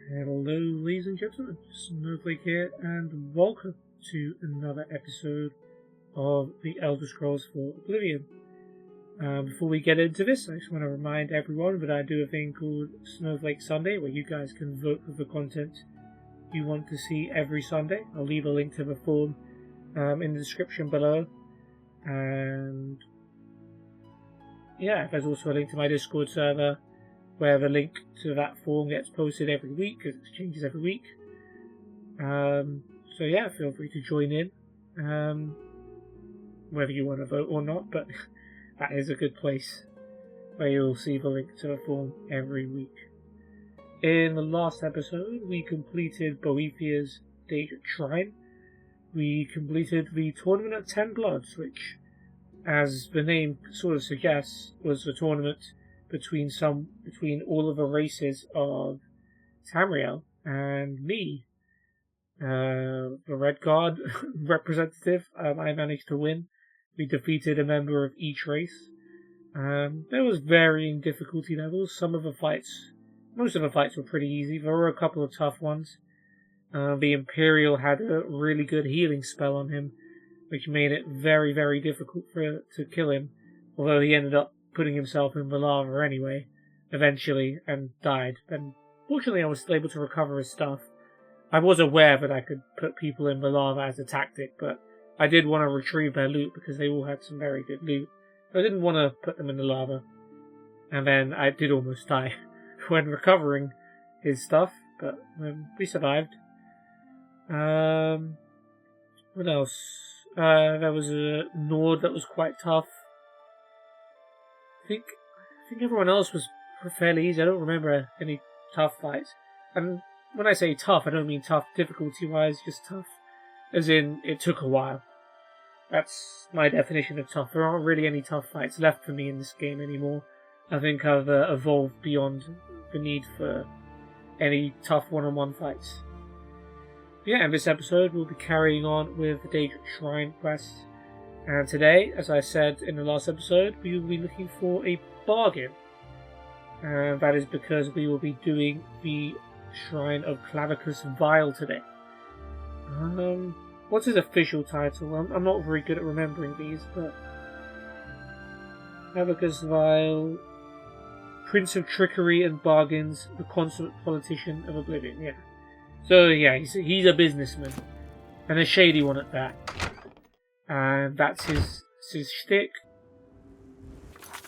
Hello, ladies and gentlemen, Snowflake here, and welcome to another episode of the Elder Scrolls 4 Oblivion. Before we get into this, I just want to remind everyone that I do a thing called Snowflake Sunday, where you guys can vote for the content you want to see every Sunday. I'll leave a link to the form in the description below, and yeah, there's also a link to my Discord server, where the link to that form gets posted every week, because it changes every week. So yeah, feel free to join in, whether you want to vote or not, but that is a good place where you'll see the link to the form every week. In the last episode, we completed Boethiah's Daedric Shrine. We completed the Tournament of 10 Bloods, which, as the name sort of suggests, was the tournament between all of the races of Tamriel and me, the Red Guard representative. I managed to win. We defeated a member of each race. There was varying difficulty levels. Most of the fights were pretty easy. There were a couple of tough ones. The Imperial had a really good healing spell on him, which made it very, very difficult to kill him, although he ended up putting himself in the lava anyway, eventually, and died. And fortunately I was still able to recover his stuff. I was aware that I could put people in the lava as a tactic, but I did want to retrieve their loot because they all had some very good loot. I didn't want to put them in the lava. And then I did almost die when recovering his stuff, but we survived. What else? There was a Nord that was quite tough. I think everyone else was fairly easy. I don't remember any tough fights. And when I say tough, I don't mean tough difficulty-wise, just tough as in it took a while. That's my definition of tough. There aren't really any tough fights left for me in this game anymore. I think I've evolved beyond the need for any tough one-on-one fights. Yeah, in this episode we'll be carrying on with the Daedric Shrine quest. And today, as I said in the last episode, we will be looking for a bargain. And that is because we will be doing the Shrine of Clavicus Vile today. What's his official title? I'm not very good at remembering these, but Clavicus Vile, Prince of Trickery and Bargains, the consummate politician of Oblivion, yeah. So yeah, he's a businessman, and a shady one at that. And that's his shtick.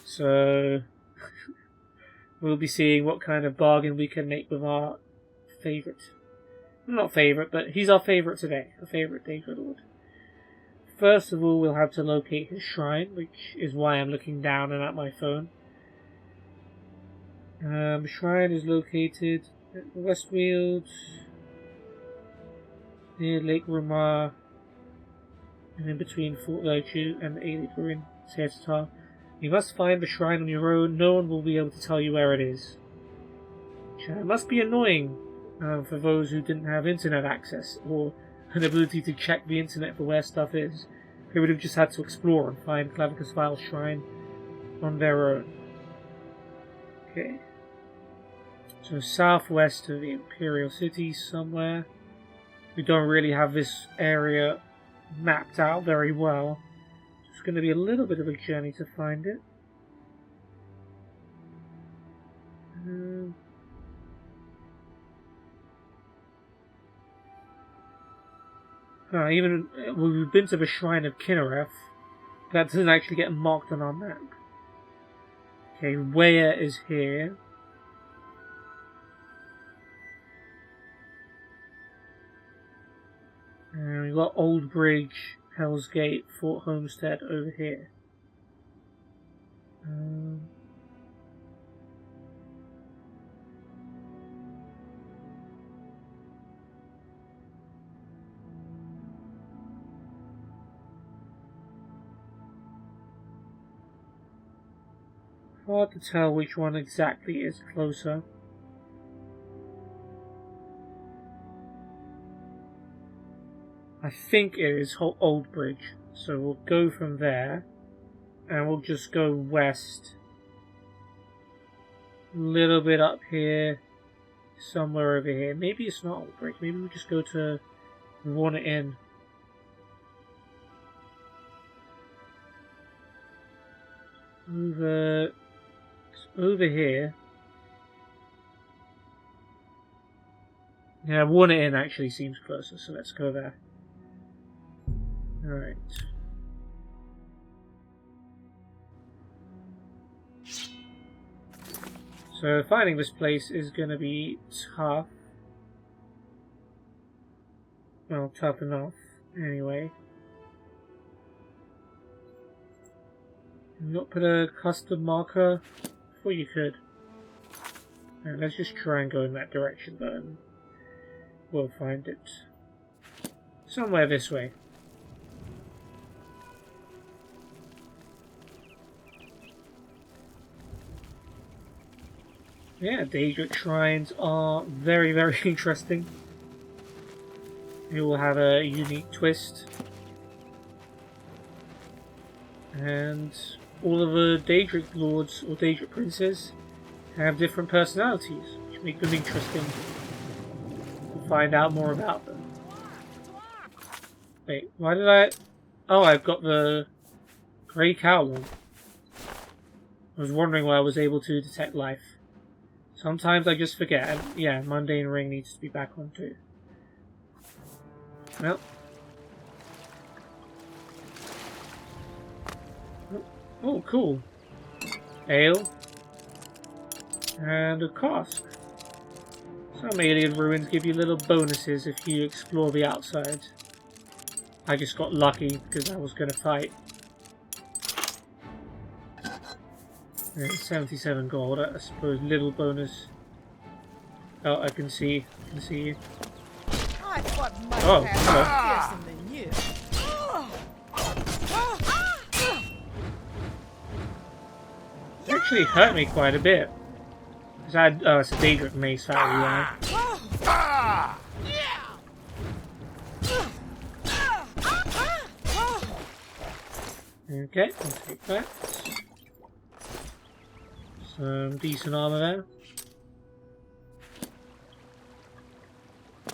So we'll be seeing what kind of bargain we can make with our favourite. Not favourite, but he's our favourite today. Our favourite Daedric Lord. First of all, we'll have to locate his shrine, which is why I'm looking down and at my phone. The shrine is located at Westfield, near Lake Romar, and in between Fort Virtue and the Aelid Ruin, Seatar. You must find the shrine on your own. No one will be able to tell you where it is. It must be annoying for those who didn't have internet access or an ability to check the internet for where stuff is. They would have just had to explore and find Clavicus Vile's shrine on their own. Okay. So southwest of the Imperial City somewhere. We don't really have this area mapped out very well. It's going to be a little bit of a journey to find it. We've been to the Shrine of Kinnereth. That doesn't actually get marked on our map. Okay, Weir is here. And we've got Old Bridge, Hell's Gate, Fort Homestead over here. Hard to tell which one exactly is closer. I think it is Old Bridge, so we'll go from there, and we'll just go west, a little bit up here, somewhere over here. Maybe it's not Outbreak. Maybe we just go to Run It In. Over here. Yeah, Run It In actually seems closer, so let's go there. Alright. So finding this place is going to be tough. Well, tough enough, anyway. Not put a custom marker? Well, you could. Right, let's just try and go in that direction, though, and we'll find it. Somewhere this way. Yeah, Daedric shrines are very, very interesting. They will have a unique twist. And all of the Daedric lords or Daedric princes have different personalities, which make them interesting to find out more about them. Wait, why did I... Oh, I've got the Grey Cowlon. I was wondering why I was able to detect life. Sometimes I just forget, and yeah, Mundane Ring needs to be back on too. Well. Oh, cool. Ale. And a cask. Some alien ruins give you little bonuses if you explore the outside. I just got lucky because I was going to fight. Yeah, 77 gold, I suppose. Little bonus. Oh, I can see you. Oh, hello. It actually hurt me quite a bit. Cause I had, it's a Daedric mace that Okay, I'll take that. Some decent armor there.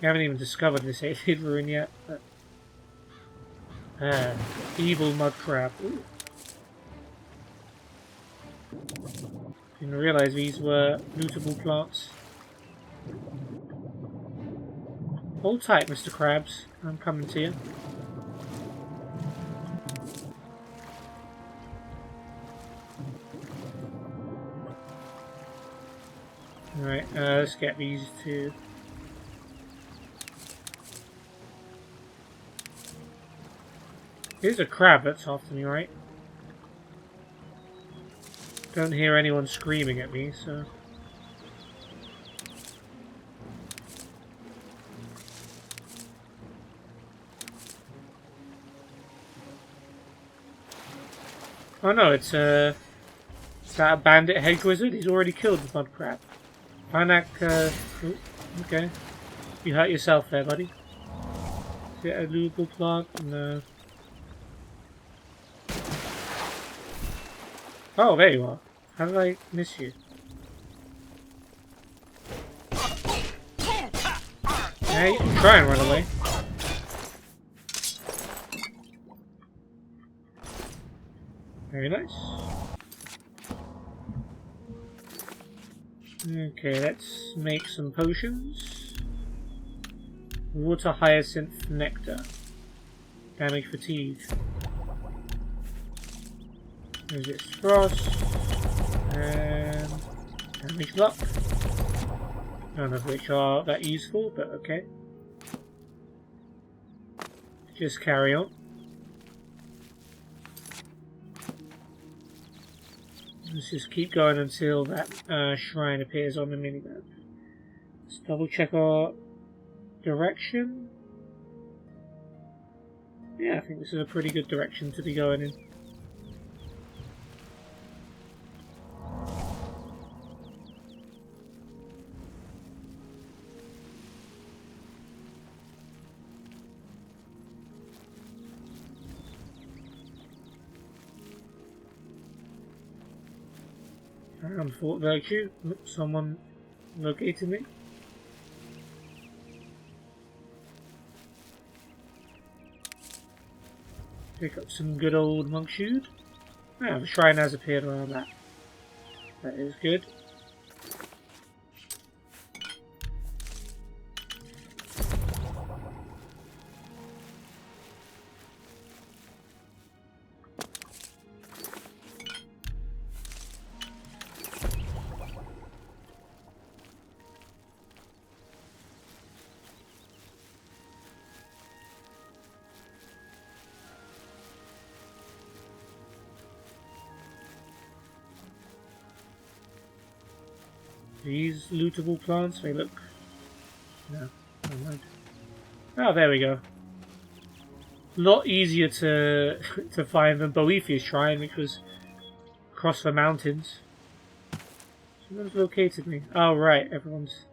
We haven't even discovered this alien ruin yet. But... evil mud crab. Ooh. Didn't realise these were lootable plants. Hold tight, Mr. Krabs. I'm coming to you. Alright, let's get these two. Here's a crab that's after me, right? Don't hear anyone screaming at me, so... Oh no, it's that bandit hedge wizard. He's already killed the mud crab. Panak, oh, okay. You hurt yourself there, buddy. Is it a lootable plant? No. Oh, there you are. How did I miss you? Yeah, you can try and run away. Very nice. Okay, let's make some potions. Water hyacinth nectar. Damage fatigue. Resist frost. And damage luck. None of which are that useful, but okay. Just carry on. Let's just keep going until that shrine appears on the minimap. Let's double check our direction. Yeah, I think this is a pretty good direction to be going in. Fort Virtue. Oops, someone located me. Pick up some good old monk shoes. Ah, the shrine has appeared around that. That is good. These lootable plants, they look... No, never mind. Oh, there we go. A lot easier to to find than Boethius Shrine, which was across the mountains. Someone's located me. Oh, right, everyone's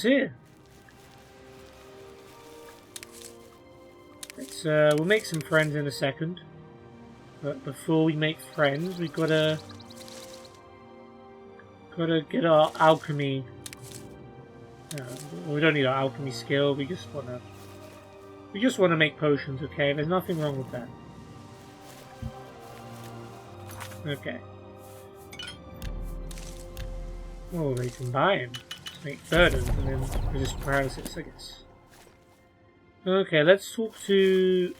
here. Let's, we'll make some friends in a second. But before we make friends, we've gotta get our alchemy. We don't need our alchemy skill. We just wanna make potions. Okay, there's nothing wrong with that. Okay. Oh, they combine. Let's make Verdant and then resist paralysis, I guess. Okay, let's talk to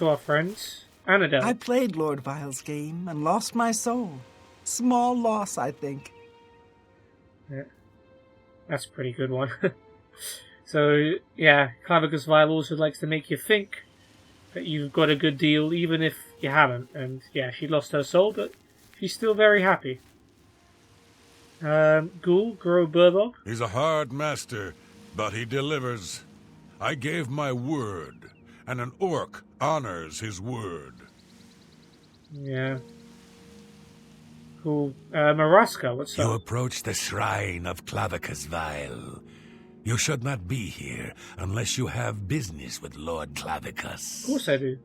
our friends. Annadel. I played Lord Vile's game and lost my soul. Small loss, I think. Yeah. That's a pretty good one. So, yeah, Clavicus Vile also likes to make you think that you've got a good deal, even if you haven't. And, yeah, she lost her soul, but she's still very happy. Ghoul, Grow Burlock. He's a hard master, but he delivers. I gave my word, and an orc honors his word. Yeah. Cool. Maraska, what's up? You approach the shrine of Clavicus Vile. You should not be here unless you have business with Lord Clavicus. Of course I do.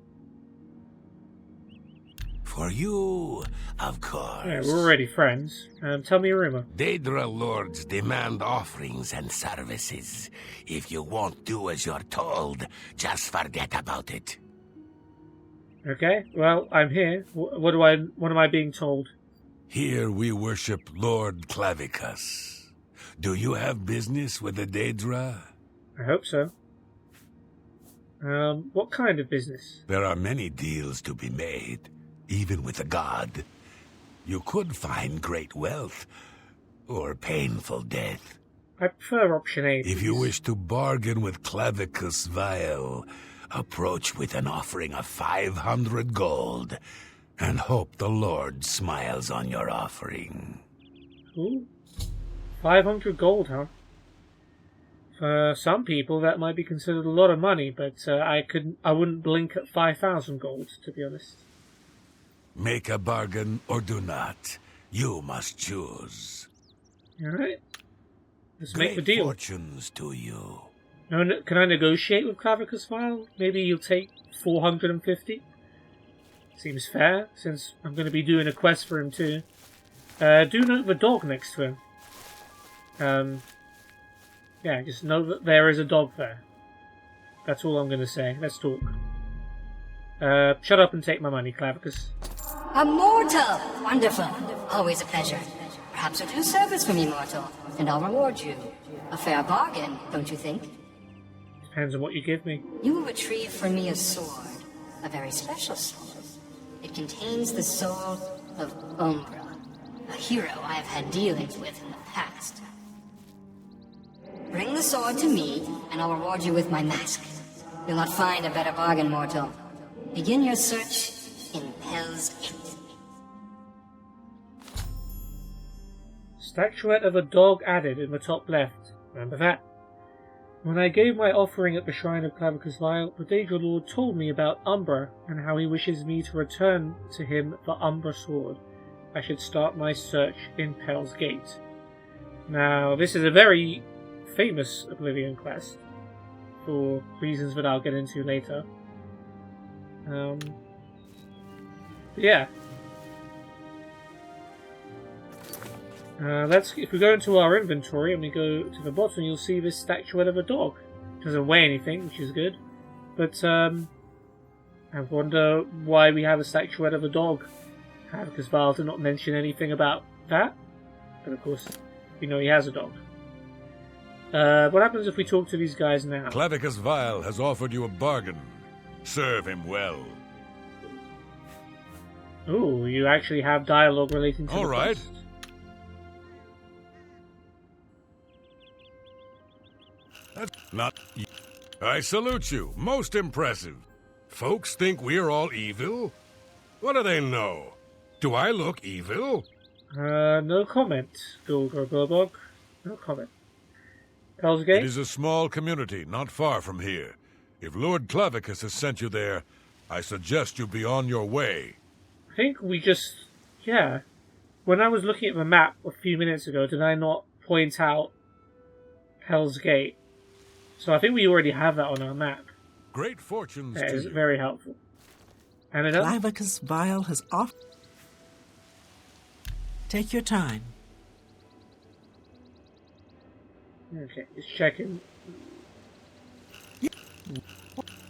For you, of course. Yeah, we're already friends. Tell me a rumor. Daedra lords demand offerings and services. If you won't do as you're told, just forget about it. Okay, well, I'm here. What am I being told? Here we worship Lord Clavicus. Do you have business with the Daedra? I hope so. What kind of business? There are many deals to be made, even with a god. You could find great wealth, or painful death. I prefer option A. If you wish to bargain with Clavicus Vile, approach with an offering of 500 gold, and hope the Lord smiles on your offering. Ooh. 500 gold, huh? For some people, that might be considered a lot of money, but I wouldn't blink at 5,000 gold, to be honest. Make a bargain or do not. You must choose. Alright. Let's Great make the deal. Fortunes to you. No, can I negotiate with Clavicus Vile? Maybe you'll take 450? Seems fair, since I'm going to be doing a quest for him too. Do note the dog next to him. Yeah, just know that there is a dog there. That's all I'm going to say. Let's talk. Shut up and take my money, Clavicus. A mortal! Wonderful. Always a pleasure. Perhaps you'll do service for me, mortal, and I'll reward you. A fair bargain, don't you think? Depends on what you give me. You will retrieve for me a sword. A very special sword. It contains the soul of Umbra, a hero I have had dealings with in the past. Bring the sword to me, and I'll reward you with my mask. You'll not find a better bargain, mortal. Begin your search in Hell's Gate. Statuette of a dog added in the top left. Remember that? When I gave my offering at the shrine of Clavicus Vile, the Daedra Lord told me about Umbra and how he wishes me to return to him the Umbra sword. I should start my search in Hell's Gate. Now, this is a very famous Oblivion quest, for reasons that I'll get into later. Yeah. If we go into our inventory and we go to the bottom, you'll see this statuette of a dog. It doesn't weigh anything, which is good. But, I wonder why we have a statuette of a dog. Clavicus Vile did not mention anything about that. But of course, we know he has a dog. What happens if we talk to these guys now? Clavicus Vile has offered you a bargain. Serve him well. Ooh, you actually have dialogue relating to All the right. quest. That's not... I salute you. Most impressive. Folks think we're all evil? What do they know? Do I look evil? No comment, Gulgarbog. No comment. Hell's It Gate? is a small community, not far from here. If Lord Clavicus has sent you there, I suggest you be on your way. I think we just... Yeah. When I was looking at the map a few minutes ago, did I not point out Hell's Gate? So I think we already have that on our map. Great fortunes That to is you. very helpful. And it Clavicus Vile has off. Take your time. Okay, just checking.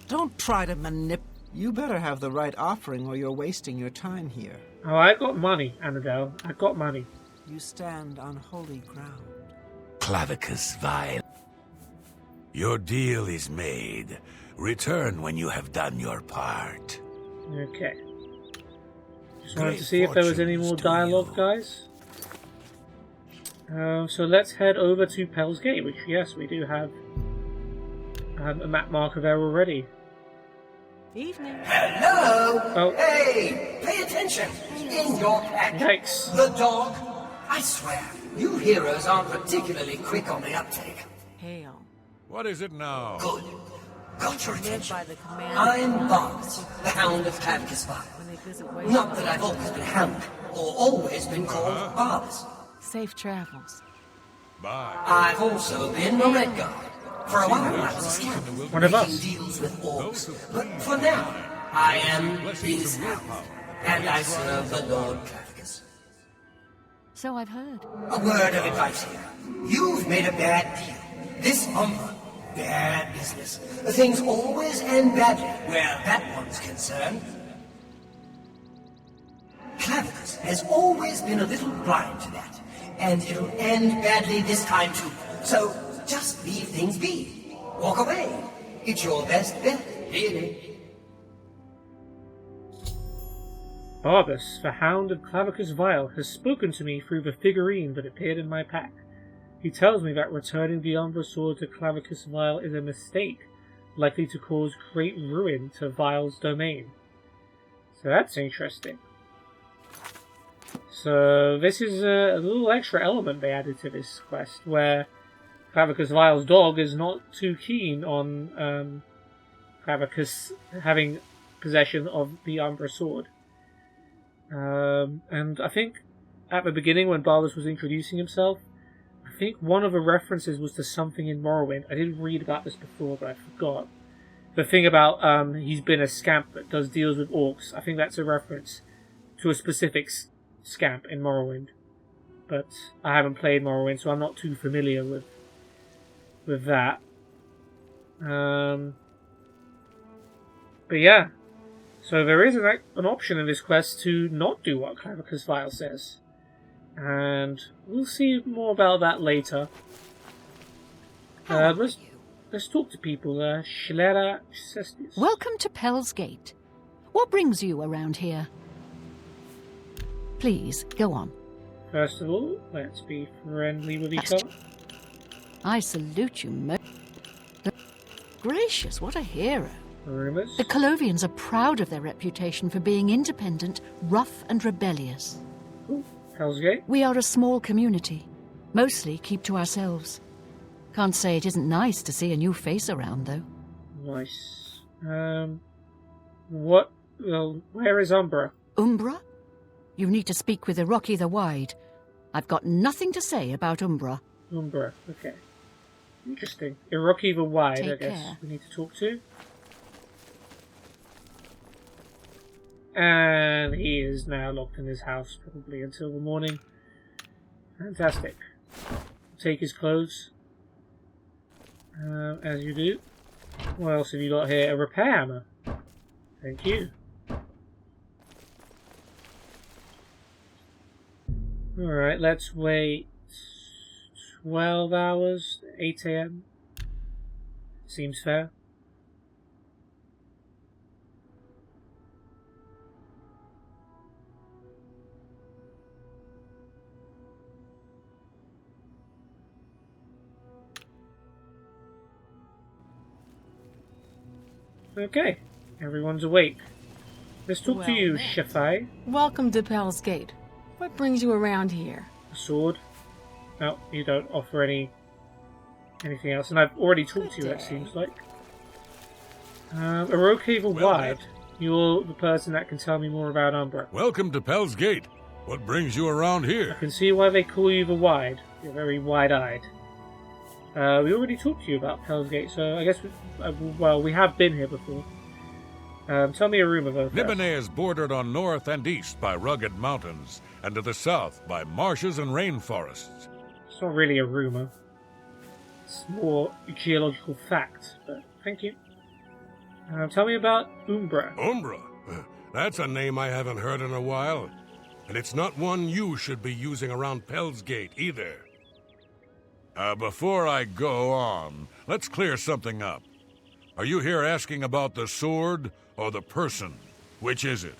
Don't try to You better have the right offering or you're wasting your time here. Oh, I got money, Annabelle. I got money. You stand on holy ground. Clavicus Vile. Your deal is made. Return when you have done your part. Okay. Just wanted Great to see if there was any more fortunes to dialogue, you. guys. So let's head over to Pell's Gate, which, yes, we do have a map marker there already. Evening. Hello! Oh. Hey, pay attention! In your pack, Yikes. the dog. I swear, you heroes aren't particularly quick on the uptake. Hail. What is it now? Good. Got your Live attention. by the command. I'm Barbas, the Hound of Clavicus Vile. When they visit Not that I've always been hounded, or always been called Barbas. Safe travels. Bye. I've also been a Red Guard. For a while I was a scout, One of us. making deals with orcs. But for now, I am his hound, and I serve the Lord Clavicus. So I've heard. A word of advice here. You've made a bad deal. This Umbra, bad business. Things always end badly where that one's concerned. Clavicus has always been a little blind to that, and it'll end badly this time too. So just leave things be. Walk away. It's your best bet, really. Barbas, the Hound of Clavicus Vile, has spoken to me through the figurine that appeared in my pack. He tells me that returning the Umbra sword to Clavicus Vile is a mistake, likely to cause great ruin to Vile's domain. So that's interesting. So this is a little extra element they added to this quest, where Clavicus Vile's dog is not too keen on Clavicus having possession of the Umbra sword. And I think at the beginning when Barbas was introducing himself, I think one of the references was to something in Morrowind. I did read about this before, but I forgot. The thing about he's been a scamp that does deals with orcs, I think that's a reference to a specific scamp in Morrowind. But I haven't played Morrowind, so I'm not too familiar with that. But yeah. So there is an option in this quest to not do what Clavicus Vile says. And we'll see more about that later. Let's talk to people. Schlera Cestus. Welcome to Pell's Gate. What brings you around here? Please, go on. First of all, let's be friendly with each other. I salute you Gracious, what a hero. Rumors. The Colovians are proud of their reputation for being independent, rough and rebellious. Ooh, Hell's Gate. We are a small community. Mostly keep to ourselves. Can't say it isn't nice to see a new face around, though. Nice. What? Well, where is Umbra? Umbra? You need to speak with Iroki the Wide. I've got nothing to say about Umbra. Umbra, okay. Interesting. Iroki the Wide, Take I guess care. we need to talk to. And he is now locked in his house, probably until the morning. Fantastic. Take his clothes. As you do. What else have you got here? A repair hammer. Thank you. Alright, let's wait 12 hours, 8 AM. Seems fair. Okay, everyone's awake. Let's talk to you, Shafai. Welcome to Pell's Gate. What brings you around here? A sword. No, you don't offer anything else, and I've already talked to you, it seems like. Aroka Wide. You're the person that can tell me more about Umbra. Welcome to Pell's Gate. What brings you around I here? can see why they call you the Wide. You're very wide-eyed. We already talked to you about Pell's Gate, so I guess we have been here before. Tell me a rumor though. Nibene is bordered on north and east by rugged mountains, and to the south by marshes and rainforests. It's not really a rumor. It's more geological fact, but thank you. Tell me about Umbra. Umbra? That's a name I haven't heard in a while. And it's not one you should be using around Pell's Gate either. Before I go on, let's clear something up. Are you here asking about the sword or the person? Which is it?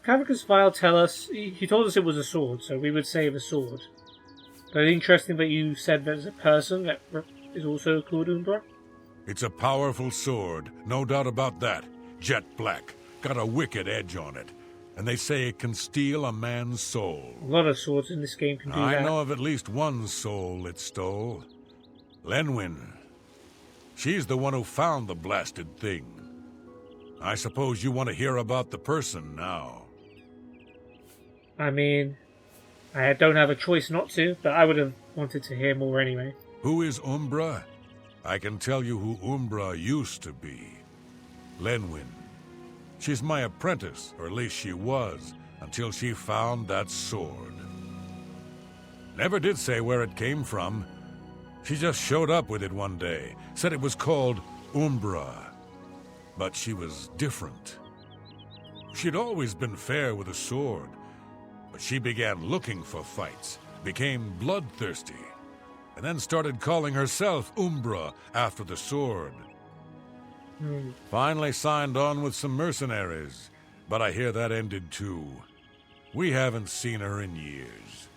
Clavicus Vile tell us, he told us it was a sword, so we would say the sword. But interesting that you said there's a person that is also called Umbra. It's a powerful sword, no doubt about that. Jet black, got a wicked edge on it. And they say it can steal a man's soul. A lot of swords in this game can do that. I know of at least one soul it stole. Lenwyn. She's the one who found the blasted thing. I suppose you want to hear about the person now. I mean, I don't have a choice not to, but I would have wanted to hear more anyway. Who is Umbra? I can tell you who Umbra used to be. Lenwyn. She's my apprentice, or at least she was, until she found that sword. Never did say where it came from. She just showed up with it one day, said it was called Umbra. But she was different. She'd always been fair with a sword, but she began looking for fights, became bloodthirsty, and then started calling herself Umbra after the sword. Finally signed on with some mercenaries, but I hear that ended too. We haven't seen her in years.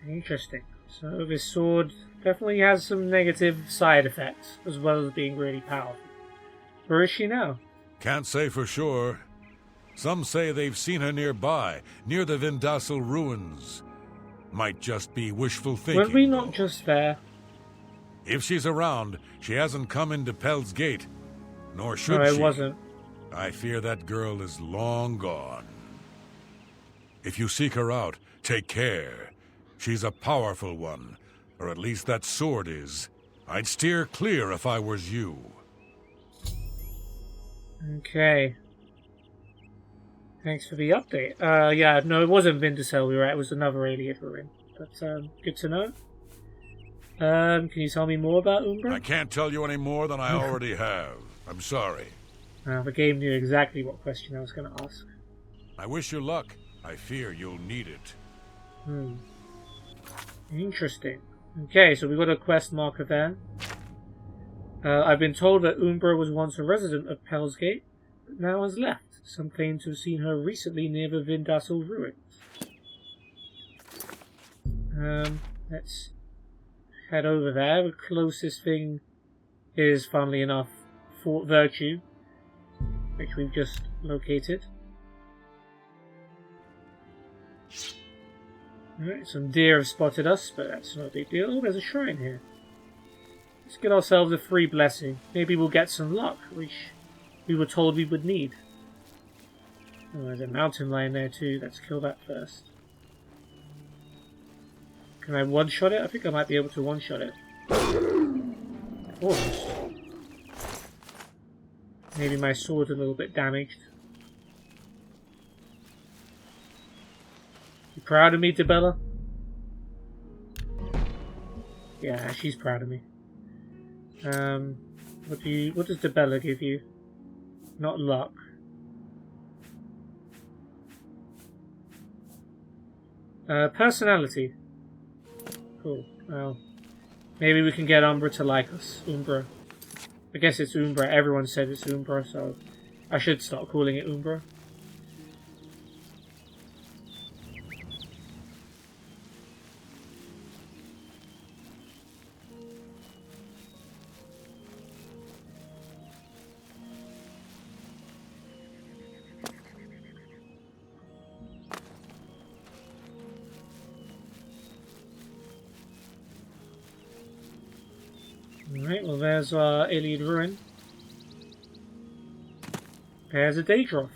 Interesting. So this sword definitely has some negative side effects, as well as being really powerful. Where is she now? Can't say for sure. Some say they've seen her nearby, near the Vindasal ruins. Might just be wishful thinking. Were we not just there? If she's around, she hasn't come into Pell's Gate. Nor should she. No, it wasn't. I fear that girl is long gone. If you seek her out, take care. She's a powerful one, or at least that sword is. I'd steer clear if I was you. Okay. Thanks for the update. Yeah, no, it wasn't Vindicel we were at, it was another alien we're in. But, good to know. Can you tell me more about Umbra? I can't tell you any more than I already have. I'm sorry. The game knew exactly what question I was going to ask. I wish you luck. I fear you'll need it. Interesting. Okay, so we got a quest marker there. I've been told that Umbra was once a resident of Pell's Gate, but now has left. Some claim to have seen her recently near the Vindasal ruins. Let's head over there. The closest thing is, funnily enough, Fort Virtue, which we've just located. Alright, some deer have spotted us, but that's not a big deal. Oh, there's a shrine here. Let's get ourselves a free blessing. Maybe we'll get some luck, which we were told we would need. Oh, there's a mountain lion there too. Let's kill that first. Can I one-shot it? I think I might be able to one-shot it. Almost. Maybe my sword's a little bit damaged. You proud of me, Debella? Yeah, she's proud of me. What does Debella give you? Not luck. Personality. Cool. Well, maybe we can get Umbra to like us. Umbra. I guess it's Umbra. Everyone said it's Umbra, so I should start calling it Umbra. Alright, well there's our Iliad Ruin. There's a Daedra.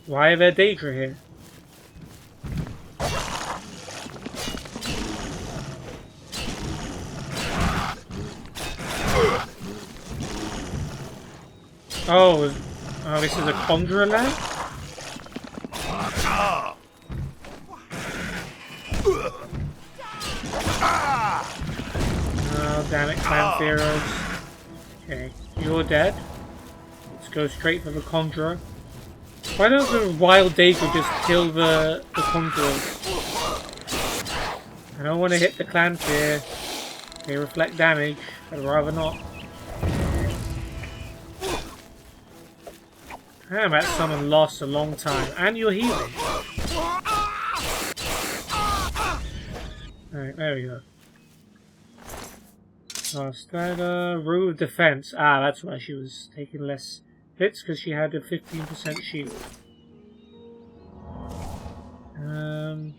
Why are there Daedra here? Oh, this is a Conjurer land? Oh, damn it, Clantheros. Okay, you're dead. Let's go straight for the Conjurer. Why don't the wild Daedra just kill the Conjurers? I don't want to hit the Clantheer. They reflect damage. I'd rather not. Damn, that summon lost a long time. And you're healing. Alright, there we go. Last ladder. Rule of Defense. Ah, that's why she was taking less hits, because she had a 15% shield.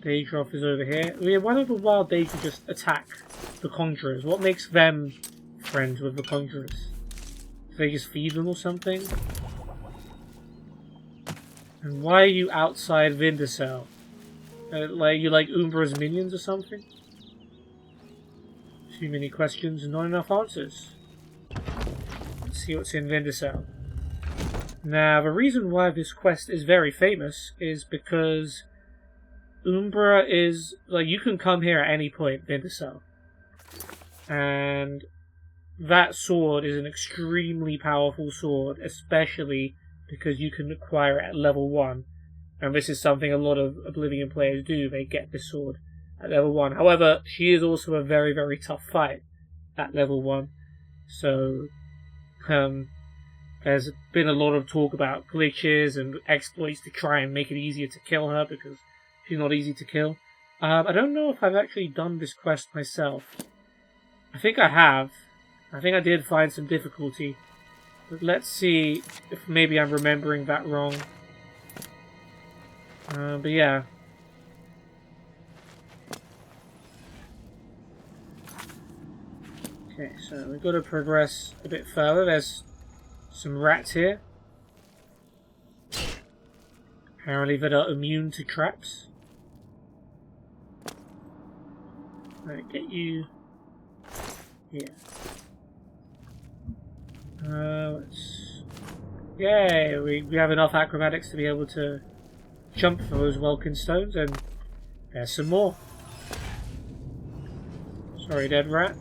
Daedra is over here. Yeah, why don't the wild Daedra just attack the Conjurers? What makes them friends with the Conjurers? Do they just feed them or something? And why are you outside Vindicel? Like you like Umbra's minions or something? Too many questions and not enough answers. Let's see what's in Vindicel. Now, the reason why this quest is very famous is because Umbra is, like, you can come here at any point, Vindicel. And that sword is an extremely powerful sword, especially because you can acquire it at level 1. And this is something a lot of Oblivion players do, they get this sword at level 1. However, she is also a very, very tough fight at level 1. So, there's been a lot of talk about glitches and exploits to try and make it easier to kill her, because she's not easy to kill. I don't know if I've actually done this quest myself. I think I have. I think I did find some difficulty. But let's see if maybe I'm remembering that wrong. But yeah. Okay, so we've got to progress a bit further. There's some rats here. Apparently that are immune to traps. Alright, get you here. Yay! We have enough acrobatics to be able to jump for those Welkin stones, and there's some more. Sorry, dead rat.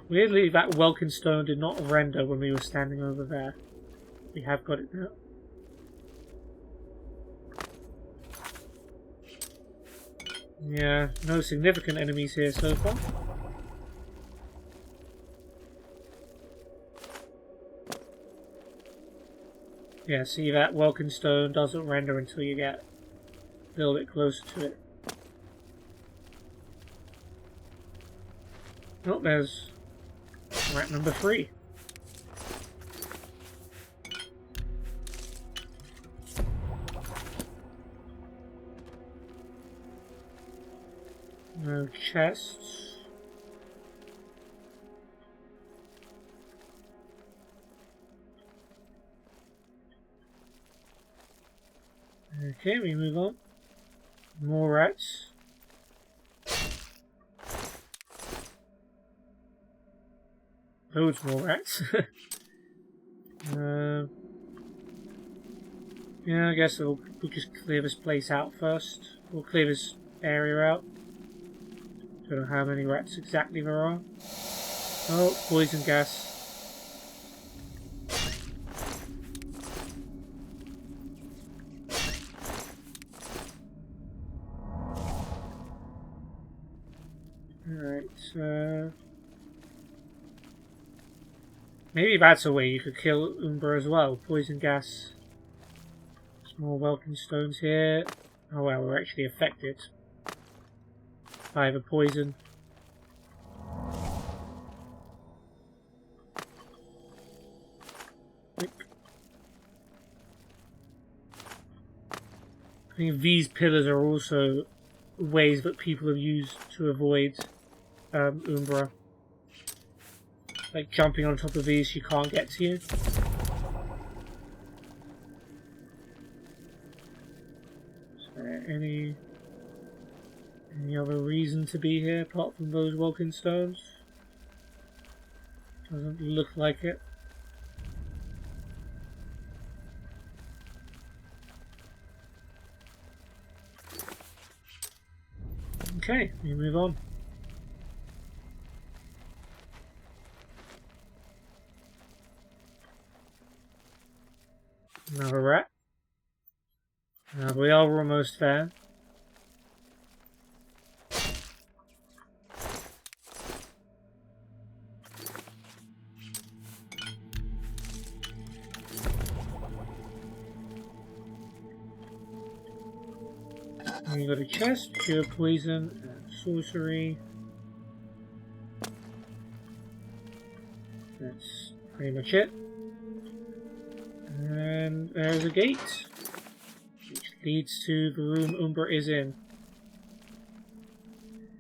Weirdly, that Welkin stone did not render when we were standing over there. We have got it now. Yeah, no significant enemies here so far. Yeah, see, that Welkin stone doesn't render until you get a little bit closer to it. Oh, there's rat number 3. No chests. Okay, we move on. More rats. Loads more rats. Yeah, I guess we'll just clear this place out first. We'll clear this area out. Don't know how many rats exactly there are. Oh, poison gas. Alright, maybe that's a way you could kill Umbra as well. Poison gas. Some more welcome stones here. Oh well, we're actually affected by the poison. I think these pillars are also ways that people have used to avoid Umbra. Like jumping on top of these, she can't get to you. Is there any other reason to be here apart from those welcome stones? Doesn't look like it. Okay, we move on. Another rat. We are almost there. We got a chest, pure poison, and sorcery. That's pretty much it. And there's a gate, which leads to the room Umbra is in.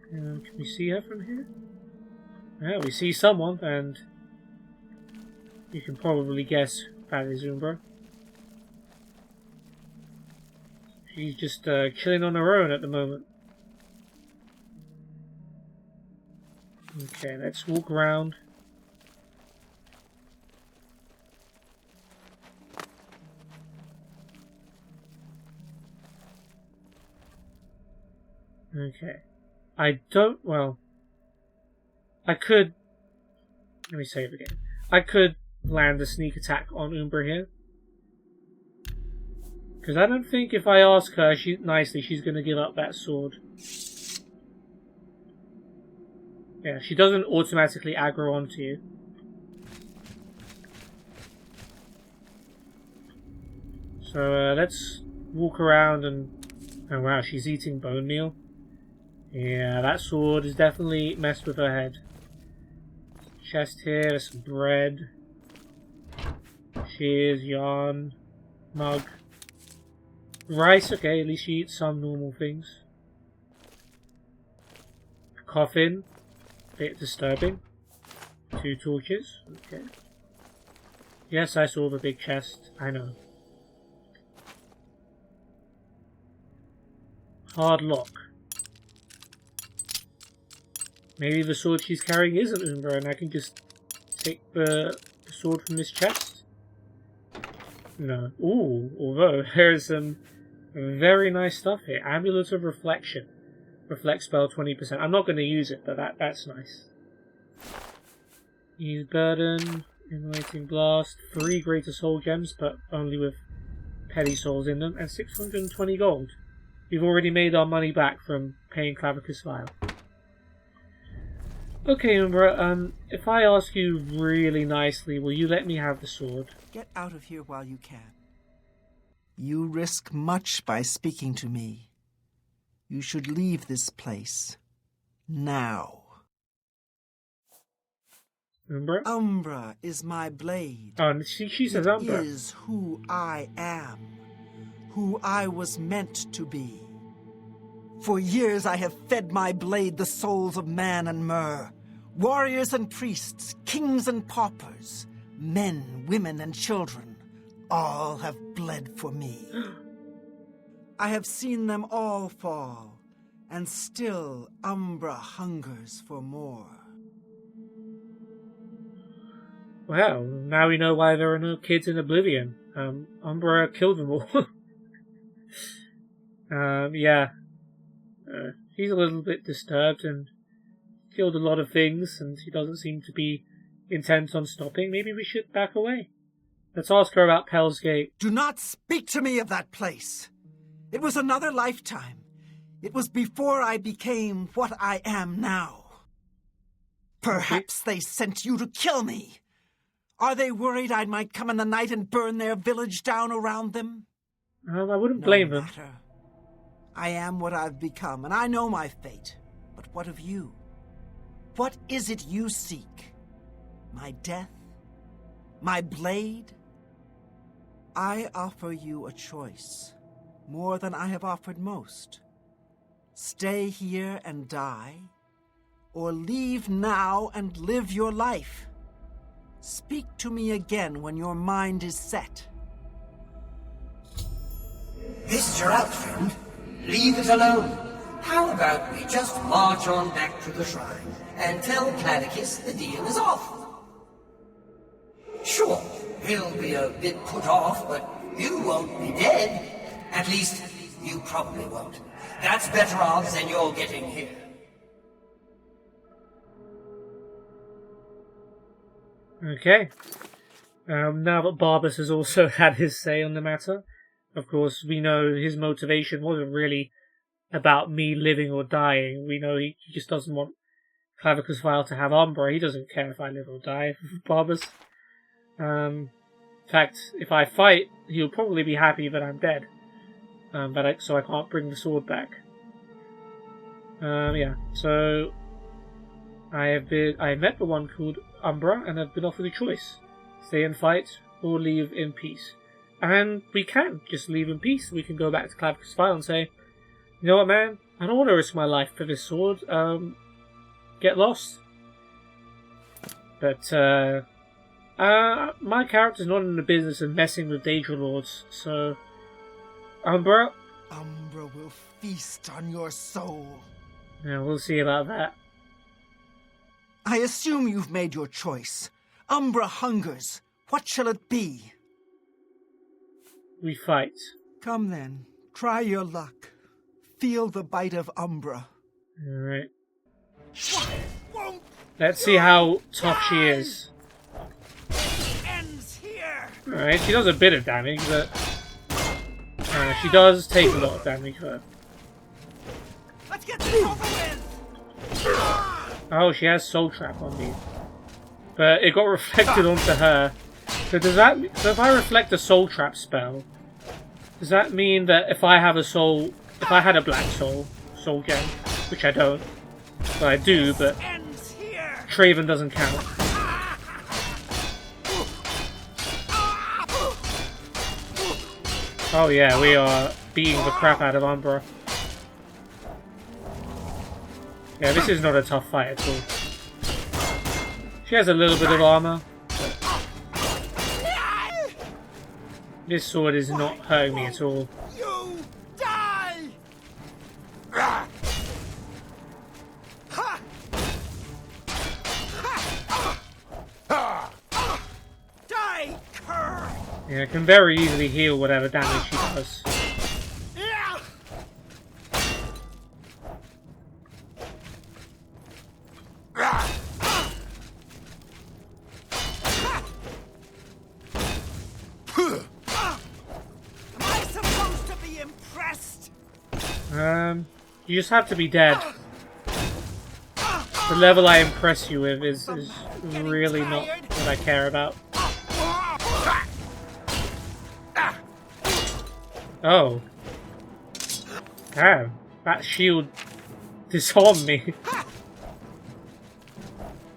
Can we see her from here? Yeah, we see someone, and you can probably guess that is Umbra. She's just chilling on her own at the moment. Okay, let's walk around. Okay. I don't, well, I could, let me save again. I could land a sneak attack on Umbra here. Because I don't think if I ask her nicely, she's going to give up that sword. Yeah, she doesn't automatically aggro onto you. So let's walk around and... Oh wow, she's eating bone meal. Yeah, that sword has definitely messed with her head. Chest here, there's some bread. Shears, yarn, mug. Rice, okay, at least she eats some normal things. Coffin, bit disturbing. 2 torches, okay. Yes, I saw the big chest, I know. Hard lock. Maybe the sword she's carrying isn't Umbra and I can just take the sword from this chest? No. Ooh, although there's some very nice stuff here. Amulet of Reflection. Reflect spell 20%. I'm not going to use it, but that's nice. Use Burden, Immolating Blast, 3 Greater Soul Gems, but only with Petty Souls in them, and 620 gold. We've already made our money back from paying Clavicus Vile. Okay, Umbra, if I ask you really nicely, will you let me have the sword? Get out of here while you can. You risk much by speaking to me. You should leave this place. Now. Umbra? Umbra is my blade. Oh, she says Umbra. It is who I am. Who I was meant to be. For years I have fed my blade the souls of man and mer. Warriors and priests, kings and paupers, men, women, and children, all have bled for me. I have seen them all fall, and still Umbra hungers for more. Well, now we know why there are no kids in Oblivion. Umbra killed them all. Yeah. He's a little bit disturbed and killed a lot of things, and he doesn't seem to be intent on stopping. Maybe we should back away. Let's ask her about Pell's Gate. Do not speak to me of that place. It was another lifetime. It was before I became what I am now. Perhaps they sent you to kill me. Are they worried I might come in the night and burn their village down around them? I wouldn't blame them. Matter. I am what I've become, and I know my fate. But what of you? What is it you seek? My death? My blade? I offer you a choice, more than I have offered most. Stay here and die, or leave now and live your life. Speak to me again when your mind is set. This is your out, friend. Leave it alone. How about we just march on back to the shrine and tell Clavicus the deal is off? Sure, he'll be a bit put off, but you won't be dead. At least, you probably won't. That's better odds than you're getting here. Okay. Now that Barbas has also had his say on the matter, of course, we know his motivation wasn't really about me living or dying. We know he just doesn't want Clavicus Vile to have Umbra. He doesn't care if I live or die, Barbas. In fact, if I fight, he'll probably be happy that I'm dead. So I can't bring the sword back. Yeah, so I met the one called Umbra, and I've been offered a choice. Stay and fight, or leave in peace. And we can just leave in peace. We can go back to Clavicus Vile and say, you know what, man? I don't want to risk my life for this sword. Get lost. But, my character's not in the business of messing with Daedra Lords, so... Umbra? Umbra will feast on your soul. Yeah, we'll see about that. I assume you've made your choice. Umbra hungers. What shall it be? We fight. Come then. Try your luck. Feel the bite of Umbra. Alright. Let's see how tough she is. Alright, she does a bit of damage, but... she does take a lot of damage, but... Let's get this over with! Oh, she has Soul Trap on me. But it got reflected onto her. So does that... So if I reflect a Soul Trap spell, does that mean that if I have a soul... If I had a black soul gem, which I don't, but I do, but Traven doesn't count. Oh yeah, we are beating the crap out of Umbra. Yeah, this is not a tough fight at all. She has a little bit of armor, but this sword is not hurting me at all. You die! Die, cur! Yeah, it can very easily heal whatever damage she does. You just have to be dead. The level I impress you with is really not what I care about. Oh. Damn. That shield disarmed me.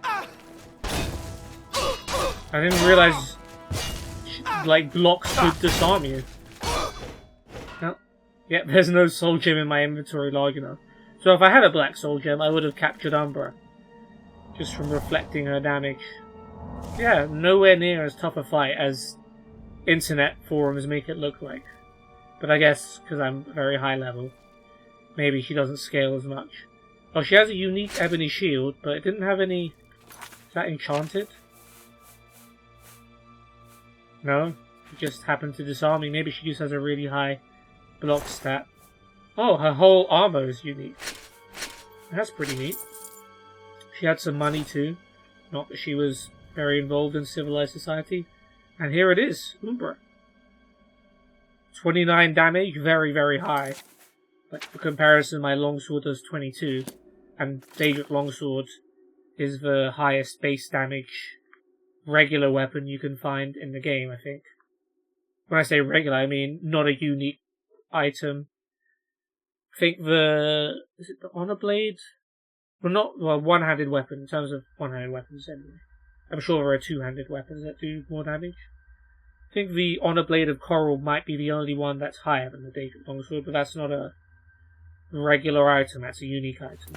I didn't realize, like, blocks could disarm you. Yep, there's no soul gem in my inventory large enough. So if I had a black soul gem, I would have captured Umbra. Just from reflecting her damage. Yeah, nowhere near as tough a fight as internet forums make it look like. But I guess, because I'm very high level, maybe she doesn't scale as much. Oh, she has a unique ebony shield, but it didn't have any... Is that enchanted? No? It just happened to disarm me. Maybe she just has a really high block stat. Oh, her whole armor is unique. That's pretty neat. She had some money too. Not that she was very involved in civilized society. And here it is, Umbra. 29 damage, very, very high. Like, for comparison, my longsword does 22. And Daedric Longsword is the highest base damage regular weapon you can find in the game, I think. When I say regular, I mean not a unique item. I think is it the Honor Blade? Well, one-handed weapon, in terms of one-handed weapons anyway. I'm sure there are two-handed weapons that do more damage. I think the Honor Blade of Coral might be the only one that's higher than the Daedric Longsword, but that's not a regular item, that's a unique item.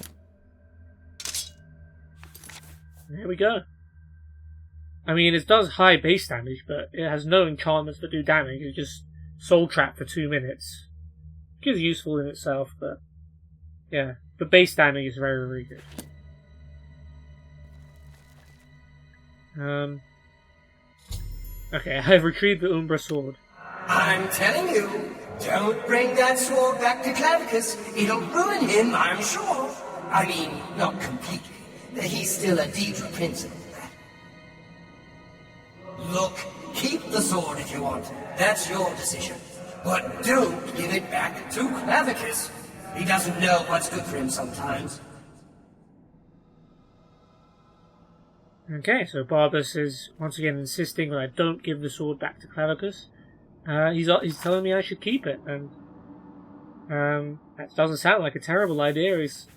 There we go. I mean, it does high base damage, but it has no enchantments that do damage. It's just Soul Trap for 2 minutes. Which is useful in itself, but yeah, the base damage is very, very good. Okay, I've retrieved the Umbra sword. I'm telling you, don't bring that sword back to Clavicus. It'll ruin him, I'm sure. I mean, not completely. He's still a Daedra prince and all that. Look, keep the sword if you want. That's your decision. But don't give it back to Clavicus. He doesn't know what's good for him sometimes. Okay, so Barbas is once again insisting that I don't give the sword back to Clavicus. He's telling me I should keep it, and that doesn't sound like a terrible idea. It's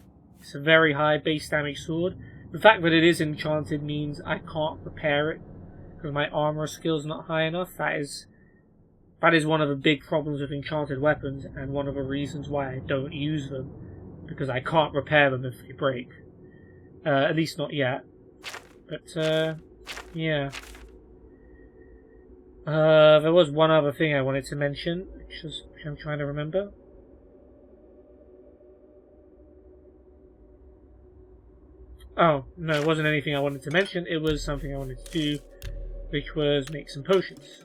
a very high base damage sword. The fact that it is enchanted means I can't repair it because my armor skill is not high enough. That is one of the big problems with enchanted weapons, and one of the reasons why I don't use them, because I can't repair them if they break. At least not yet. But yeah. There was one other thing I wanted to mention, which I'm trying to remember. Oh, no, it wasn't anything I wanted to mention, it was something I wanted to do, which was make some potions.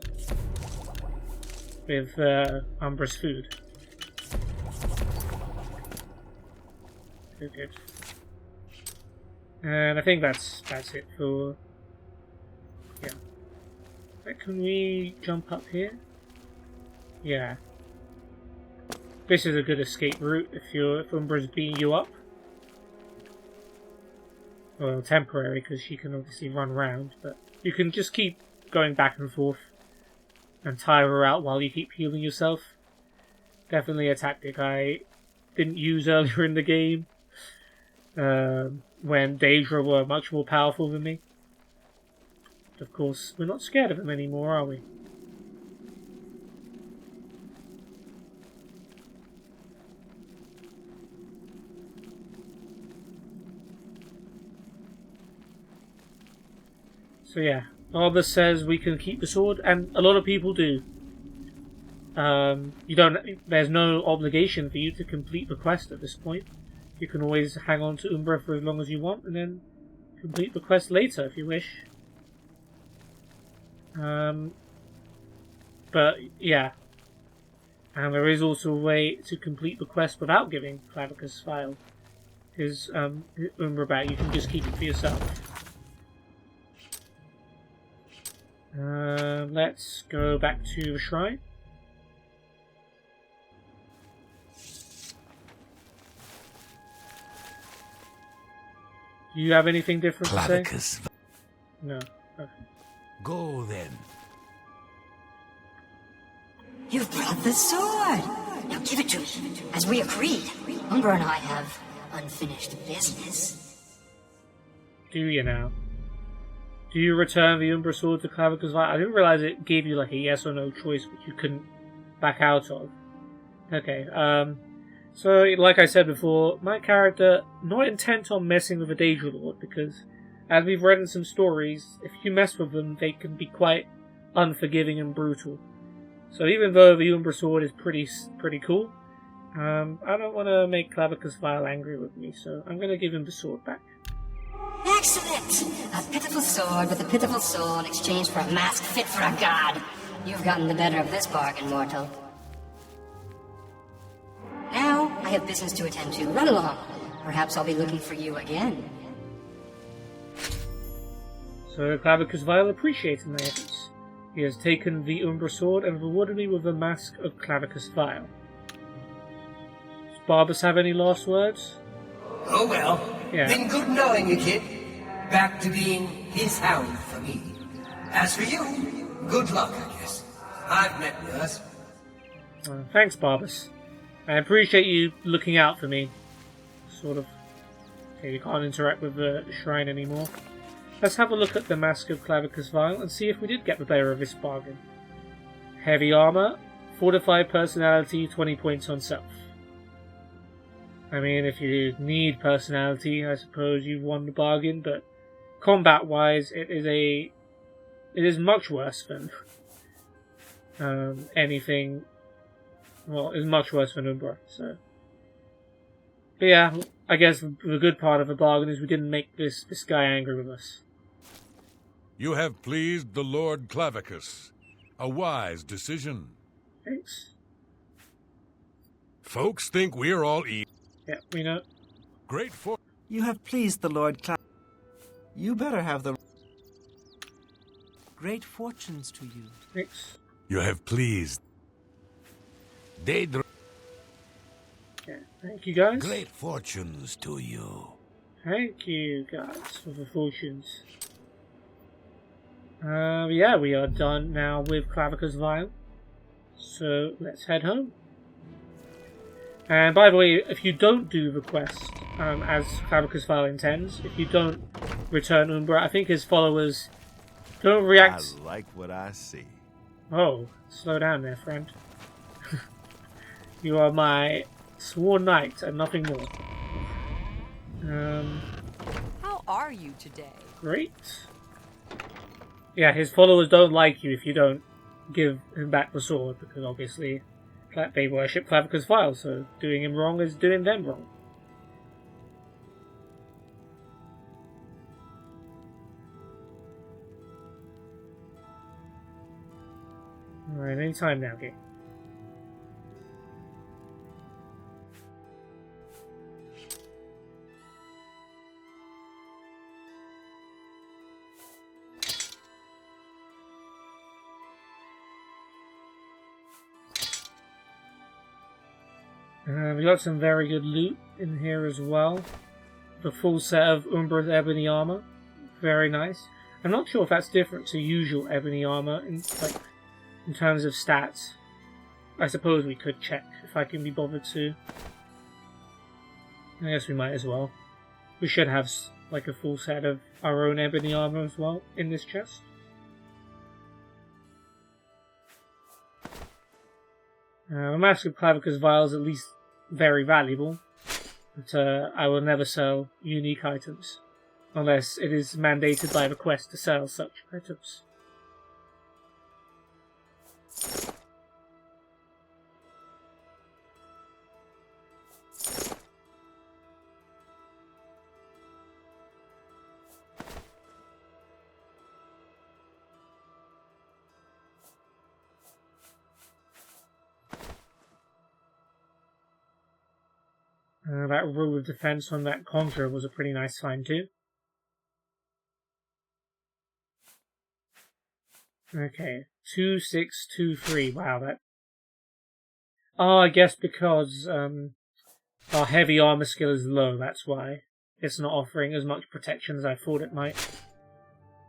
With Umbra's food. Good. And I think that's it for... Yeah. Can we jump up here? Yeah. This is a good escape route if Umbra's beating you up. Well, temporary, because she can obviously run around, but you can just keep going back and forth and tire her out while you keep healing yourself. Definitely a tactic I didn't use earlier in the game, when Daedra were much more powerful than me. But of course, we're not scared of them anymore, are we? So yeah, Arbus says we can keep the sword, and a lot of people do. There's no obligation for you to complete the quest at this point. You can always hang on to Umbra for as long as you want, and then complete the quest later if you wish. But yeah, and there is also a way to complete the quest without giving Clavicus Vile his Umbra back. You can just keep it for yourself. Let's go back to the shrine. Do you have anything different to say? No. Okay. Go then. You've brought the sword! Now give it to me. As we agreed, Umbra and I have unfinished business. Do you now? Do you return the Umbra sword to Clavicus Vile? I didn't realize it gave you like a yes or no choice which you couldn't back out of. Okay, so like I said before, my character not intent on messing with a Daedra Lord, because as we've read in some stories, if you mess with them, they can be quite unforgiving and brutal. So even though the Umbra sword is pretty cool, I don't want to make Clavicus Vile angry with me, so I'm going to give him the sword back. Excellent! A pitiful sword with a pitiful soul in exchange for a mask fit for a god. You've gotten the better of this bargain, mortal. Now, have business to attend to. Run along. Perhaps I'll be looking for you again. So Clavicus Vile appreciated my efforts. He has taken the Umbra sword and rewarded me with a mask of Clavicus Vile. Does Barbus have any last words? Oh well. Yeah. Been good knowing you, kid. Back to being his hound for me. As for you, good luck, I guess. I've met worse. Thanks, Barbus. I appreciate you looking out for me. Sort of. Okay, you can't interact with the shrine anymore. Let's have a look at the Mask of Clavicus Vile and see if we did get the better of this bargain. Heavy armor, fortified personality, 20 points on self. I mean, if you need personality, I suppose you've won the bargain, but combat-wise, it is much worse than anything. Well, it's much worse than Umbra, so. But yeah, I guess the good part of the bargain is we didn't make this guy angry with us. You have pleased the Lord Clavicus. A wise decision. Thanks. Folks think we're all evil. Yeah, we know. Great for... You have pleased the Lord You better have the great fortunes to you. Thanks. You have pleased. Yeah, thank you guys. Great fortunes to you. Thank you guys for the fortunes. Yeah, we are done now with Clavicus Vile. So let's head home. And by the way, if you don't do the quest, as Clavicus Vile intends, if you don't return Umbra, I think his followers don't react. I like what I see. Oh, slow down there, friend. You are my sworn knight and nothing more. How are you today? Great. Yeah, his followers don't like you if you don't give him back the sword, because obviously they worship Clavicus Vile, so doing him wrong is doing them wrong. Alright, any time now, game. We got some very good loot in here as well. The full set of Umbra's ebony armor. Very nice. I'm not sure if that's different to usual ebony armor in terms of stats. I suppose we could check if I can be bothered to. I guess we might as well. We should have like a full set of our own ebony armor as well in this chest. The Mask of Clavicus Vile is at least very valuable, but I will never sell unique items, unless it is mandated by the quest to sell such items. That rule of defense on that Conjurer was a pretty nice find too. Okay, 2623. Wow, that. Oh, I guess because our heavy armor skill is low. That's why it's not offering as much protection as I thought it might.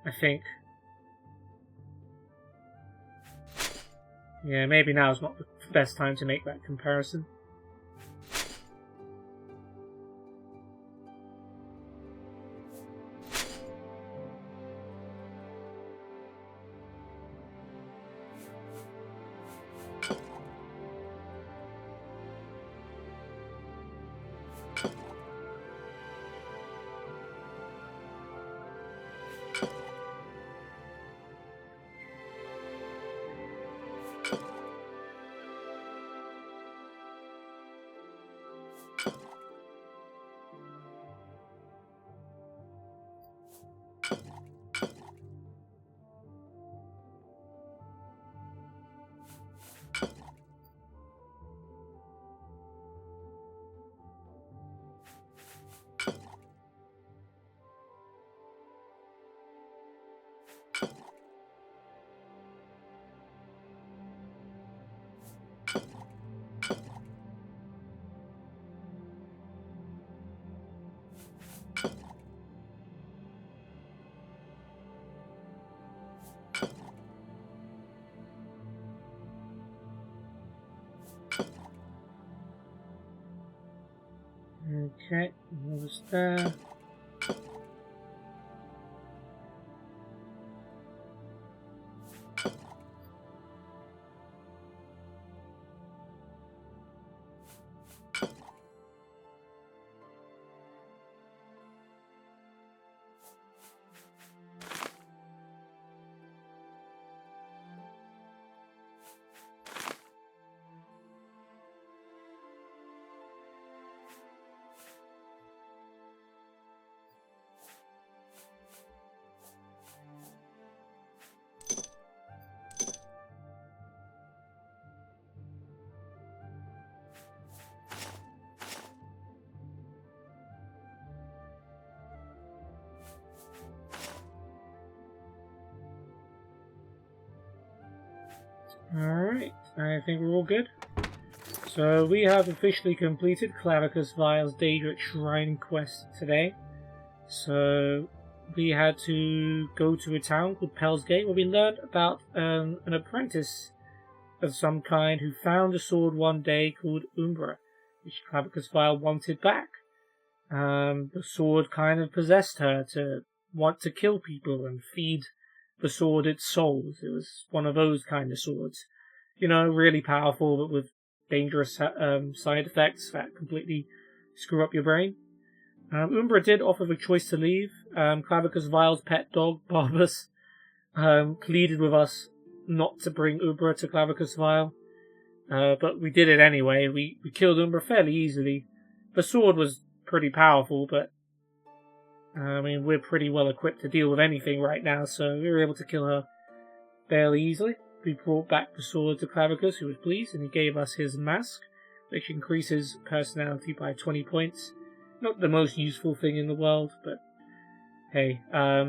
I think. Yeah, maybe now is not the best time to make that comparison. Okay, almost there. Alright, I think we're all good. So we have officially completed Clavicus Vile's Daedric Shrine quest today. So we had to go to a town called Pellsgate where we learned about an apprentice of some kind who found a sword one day called Umbra, which Clavicus Vile wanted back. The sword kind of possessed her to want to kill people and feed the sword its souls. It was one of those kind of swords. You know, really powerful, but with dangerous side effects that completely screw up your brain. Umbra did offer the choice to leave. Clavicus Vile's pet dog, Barbus, pleaded with us not to bring Umbra to Clavicus Vile. But we did it anyway. We killed Umbra fairly easily. The sword was pretty powerful, but I mean, we're pretty well equipped to deal with anything right now, so we were able to kill her fairly easily. We brought back the sword to Clavicus, who was pleased, and he gave us his mask, which increases personality by 20 points. Not the most useful thing in the world, but hey,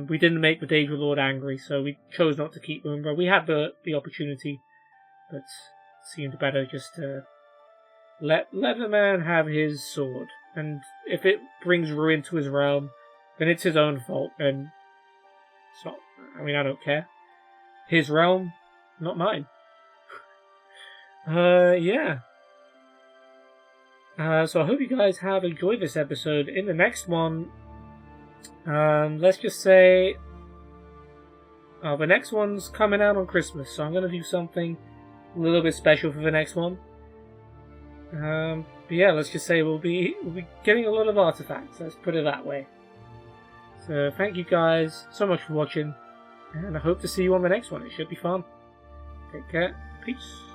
we didn't make the Daedra Lord angry, so we chose not to keep Umbra. We had the opportunity, but it seemed better just to let the man have his sword. And if it brings ruin to his realm, then it's his own fault, and so, I mean, I don't care. His realm, not mine. Yeah. So I hope you guys have enjoyed this episode. In the next one, let's just say, the next one's coming out on Christmas, so I'm going to do something a little bit special for the next one. But yeah, let's just say we'll be getting a lot of artifacts, let's put it that way. So thank you guys so much for watching, and I hope to see you on the next one. It should be fun. Take care. Peace.